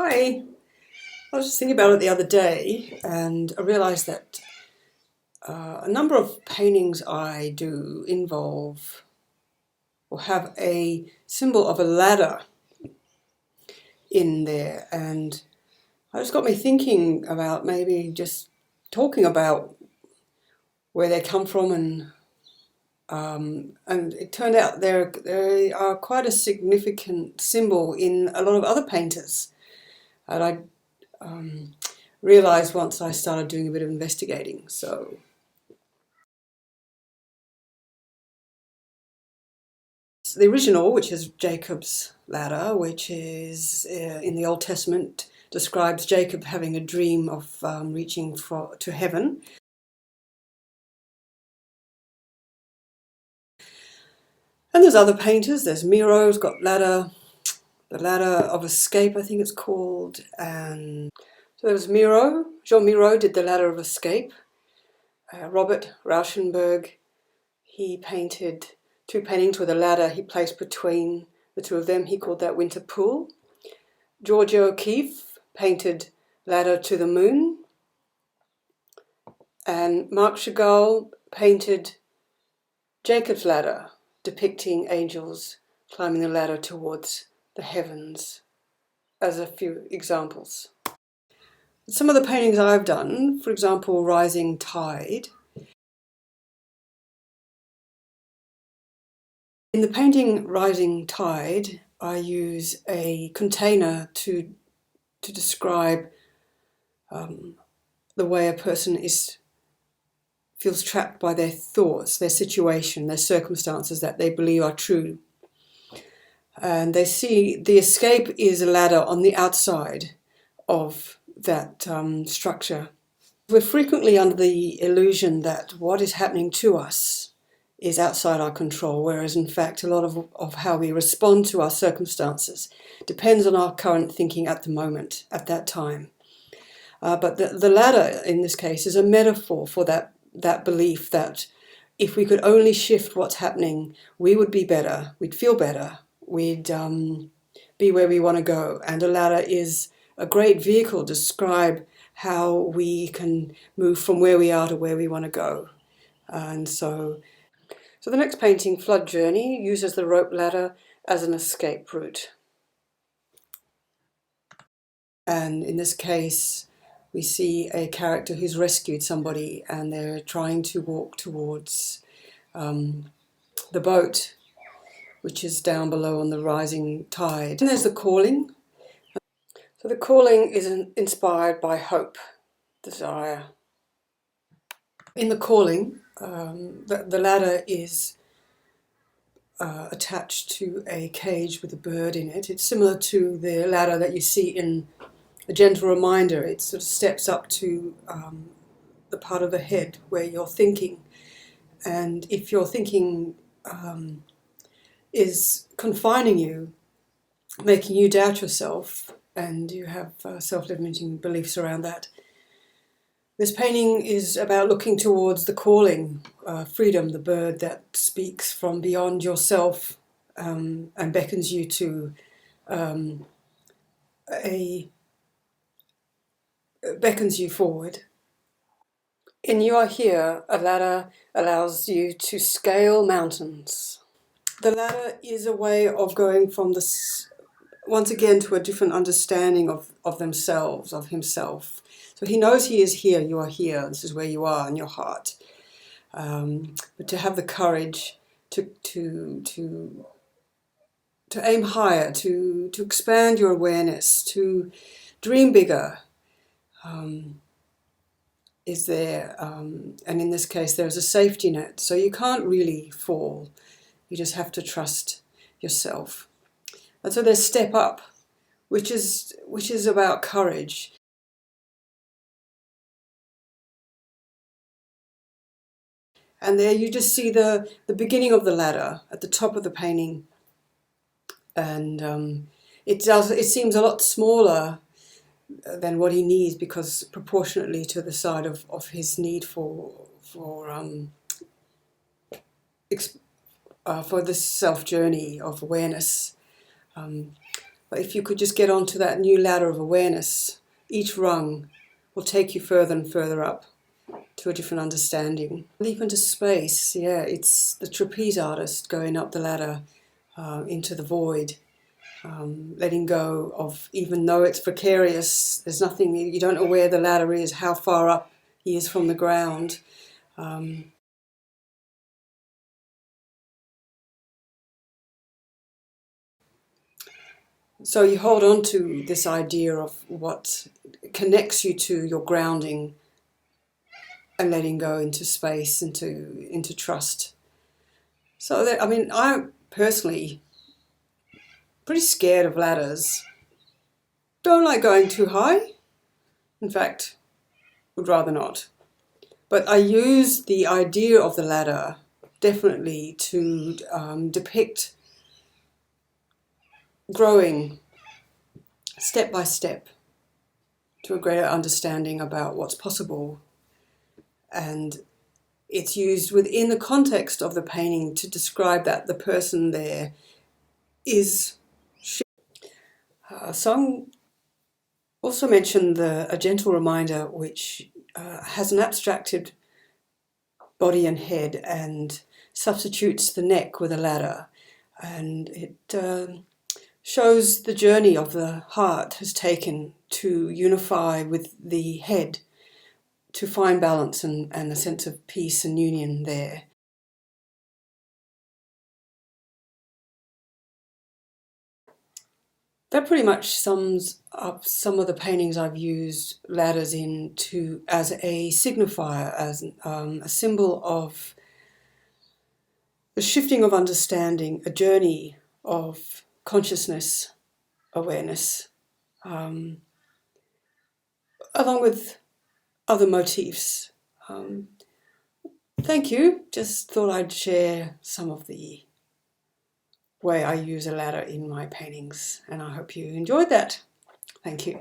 Hi, I was just thinking about it the other day and I realised that a number of paintings I do involve or have a symbol of a ladder in there, and it just got me thinking about maybe just talking about where they come from, and it turned out they are quite a significant symbol in a lot of other painters. And I realised once I started doing a bit of investigating. So the original, which is Jacob's ladder, which is in the Old Testament, describes Jacob having a dream of reaching to heaven. And there's other painters. There's Miro's got ladder, the ladder of escape, I think it's called. And so there was Miro. Jean Miro did the ladder of escape. Robert Rauschenberg, he painted two paintings with a ladder he placed between the two of them. He called that Winter Pool. Georgia O'Keeffe painted Ladder to the Moon. And Marc Chagall painted Jacob's Ladder, depicting angels climbing the ladder towards the heavens, as a few examples. Some of the paintings I've done, for example, Rising Tide. In the painting Rising Tide, I use a container to describe the way a person feels trapped by their thoughts, their situation, their circumstances that they believe are true. And they see the escape is a ladder on the outside of that structure. We're frequently under the illusion that what is happening to us is outside our control, whereas in fact a lot of how we respond to our circumstances depends on our current thinking at the moment, at that time. But the ladder in this case is a metaphor for that belief that if we could only shift what's happening, we would be better, we'd feel better, we'd be where we want to go. And a ladder is a great vehicle to describe how we can move from where we are to where we want to go. And so the next painting, Flood Journey, uses the rope ladder as an escape route. And in this case, we see a character who's rescued somebody and they're trying to walk towards the boat, which is down below on the rising tide. And there's the calling. So the calling is inspired by hope, desire. In the calling, the ladder is attached to a cage with a bird in it. It's similar to the ladder that you see in A Gentle Reminder. It sort of steps up to the part of the head where you're thinking. And if your thinking is confining you, making you doubt yourself, and you have self-limiting beliefs around that, this painting is about looking towards the calling, freedom, the bird that speaks from beyond yourself and beckons you to beckons you forward. In You Are Here, a ladder allows you to scale mountains. The ladder is a way of going from this, once again, to a different understanding of themselves, of himself. So he knows he is here, you are here, this is where you are in your heart. But to have the courage to aim higher, to expand your awareness, to dream bigger, is there. And in this case, there's a safety net, so you can't really fall. You just have to trust yourself. And so there's Step Up, which is about courage. And there you just see the beginning of the ladder at the top of the painting. And it seems a lot smaller than what he needs, because proportionately to the side of his need for this self journey of awareness. But if you could just get onto that new ladder of awareness, each rung will take you further and further up to a different understanding. Leap into space, yeah, it's the trapeze artist going up the ladder into the void, letting go of, even though it's precarious, there's nothing, you don't know where the ladder is, how far up he is from the ground. So you hold on to this idea of what connects you to your grounding and letting go into space, into trust. So that, I mean, I'm personally pretty scared of ladders. Don't like going too high. In fact, would rather not. But I use the idea of the ladder definitely to depict growing step by step to a greater understanding about what's possible. And it's used within the context of the painting to describe that the person there is. So also mentioned a gentle reminder, which has an abstracted body and head and substitutes the neck with a ladder. And it shows the journey of the heart has taken to unify with the head, to find balance and a sense of peace and union there. That pretty much sums up some of the paintings I've used ladders in as a signifier, as a symbol of the shifting of understanding, a journey of consciousness, awareness, along with other motifs. Thank you. Just thought I'd share some of the way I use a ladder in my paintings, and I hope you enjoyed that. Thank you.